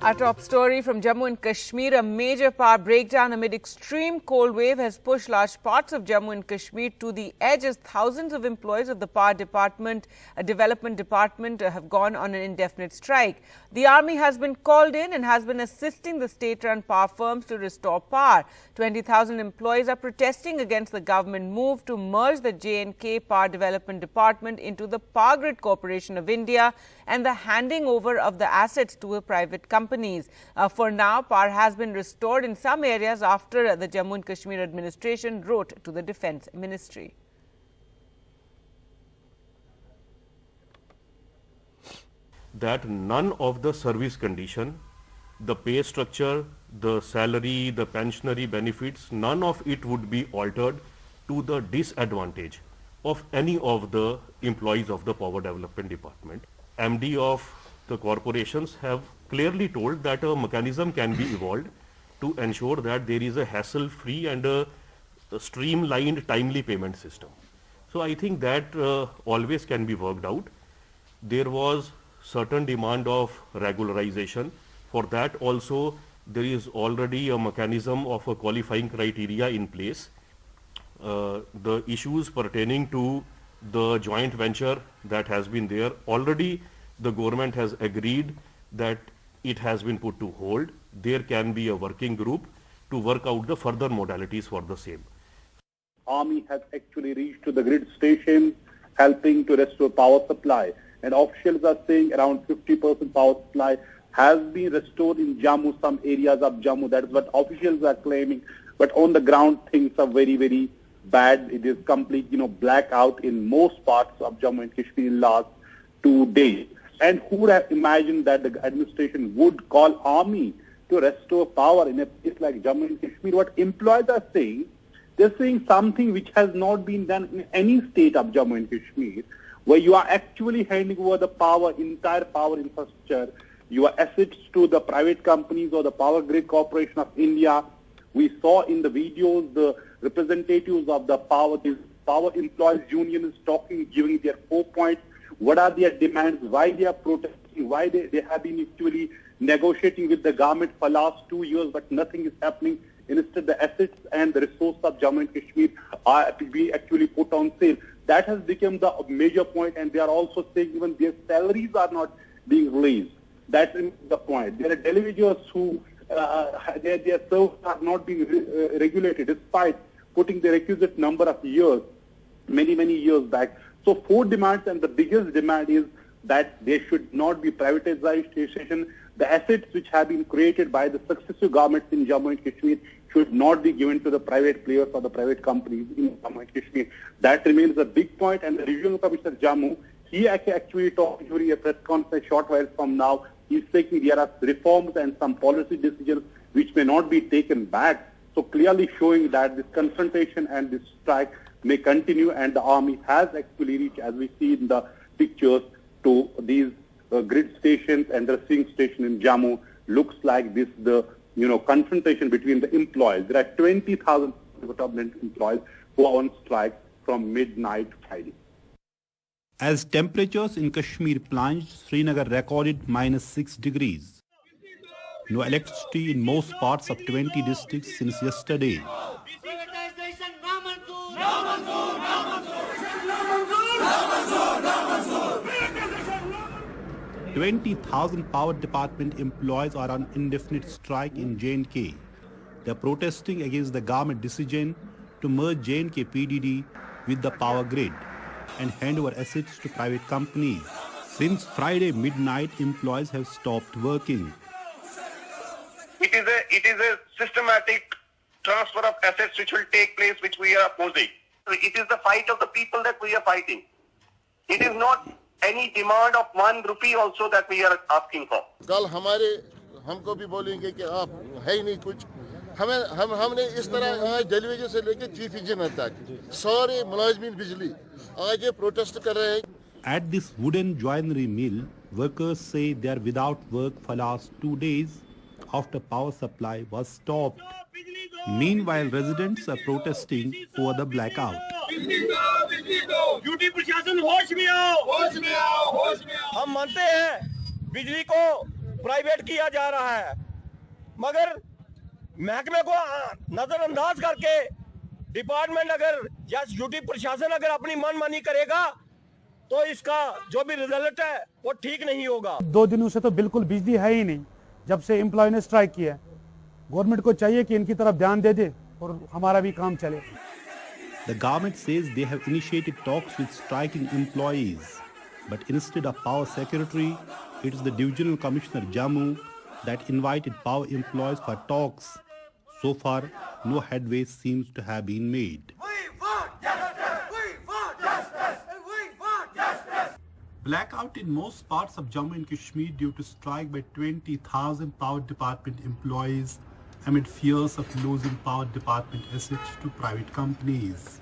Our top story from Jammu and Kashmir, a major power breakdown amid extreme cold wave has pushed large parts of Jammu and Kashmir to the edge as thousands of employees of the power department, a development department, have gone on an indefinite strike. The army has been called in and has been assisting the state-run power firms to restore power. 20,000 employees are protesting against the government move to merge the J&K Power Development Department into the Power Grid Corporation of India and the handing over of the assets to a private company. For now, power has been restored in some areas after the Jammu and Kashmir administration wrote to the Defence Ministry. That none of the service condition, the pay structure, the salary, the pensionary benefits, none of it would be altered to the disadvantage of any of the employees of the Power Development Department. MD of the corporations have clearly told that a mechanism can be evolved to ensure that there is a hassle-free and a streamlined timely payment system. So I think that always can be worked out. There was certain demand of regularization. For that also there is already a mechanism of a qualifying criteria in place. The issues pertaining to the joint venture that has been there, already the government has agreed that it has been put to hold. There can be a working group to work out the further modalities for the same. Army has actually reached to the grid stations, helping to restore power supply. And officials are saying around 50% power supply has been restored in Jammu, some areas of Jammu. That is what officials are claiming. But on the ground, things are very, very bad. It is complete, blackout in most parts of Jammu and Kashmir in last 2 days. And who would have imagined that the administration would call army to restore power in a place like Jammu and Kashmir? What employees are saying, they're saying something which has not been done in any state of Jammu and Kashmir, where you are actually handing over the power, entire power infrastructure, your assets to the private companies or the Power Grid Corporation of India. We saw in the videos the representatives of the power employees union is talking, giving their 4 points. What are their demands, why they are protesting, why they have been actually negotiating with the government for last 2 years, but nothing is happening. Instead, the assets and the resources of Jammu and Kashmir are being actually put on sale. That has become the major point, and they are also saying even their salaries are not being released. That is the point. There are delegates who, their services are not being regulated despite putting the requisite number of years, many, many years back. So 4 demands, and the biggest demand is that there should not be privatization. The assets which have been created by the successive governments in Jammu and Kashmir should not be given to the private players or the private companies in Jammu and Kashmir. That remains a big point, and the Regional Commissioner Jammu, he actually talked during a press conference a short while from now. He's saying there are reforms and some policy decisions which may not be taken back. So clearly showing that this confrontation and this strike may continue, and the army has actually reached, as we see in the pictures, to these grid stations and the receiving station in Jammu. Looks like this the confrontation between the employees. There are 20,000 government employees who are on strike from midnight Friday. As temperatures in Kashmir plunged, Srinagar recorded -6 degrees. No electricity in most parts of 20 districts since yesterday. 20,000 power department employees are on indefinite strike in J&K. They are protesting against the government decision to merge J&K PDD with the power grid and hand over assets to private companies. Since Friday midnight, employees have stopped working. It is a systematic transfer of assets which will take place, which we are opposing. It is the fight of the people that we are fighting. It is not any demand of 1 rupee also that we are asking for. कल हमको भी बोलेंगे कि आप है ही नहीं कुछ. हमने इस तरह आज डेलीवेजर से लेकर चीफ इंजीनियर तक सारे मुलाजिमीन बिजली आज ये प्रोटेस्ट कर रहे हैं. At this wooden joinery mill, workers say they are without work for last 2 days after power supply was stopped. Meanwhile, residents are protesting over the blackout. UT प्रशासन होश में आओ, होश में आओ, होश में आओ. हम मानते हैं बिजली को प्राइवेट किया जा रहा है, मगर महकमे को नजरअंदाज करके डिपार्टमेंट अगर या यूटी प्रशासन अगर अपनी मनमानी करेगा तो इसका जो भी रिजल्ट है वो ठीक नहीं होगा। 2 दिनों से तो बिल्कुल बिजली है ही नहीं, जब से एम्प्लॉय ने स्ट्राइक किया। गवर्नमेंट को चाहिए कि इनकी तरफ ध्यान दे दे और हमारा भी काम चले। The government says they have initiated talks with striking employees, but instead of Power Secretary, it is the Divisional Commissioner Jammu that invited power employees for talks. So far, no headway seems to have been made. We want justice! We want justice! And we want justice! Blackout in most parts of Jammu and Kashmir due to strike by 20,000 Power Department employees amid fears of losing Power Department assets to private companies.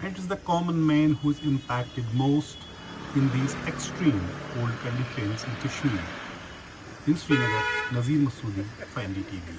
And it is the common man who is impacted most in these extreme cold conditions in Kashmir. In Srinagar, Nazir Masoodi, for NDTV.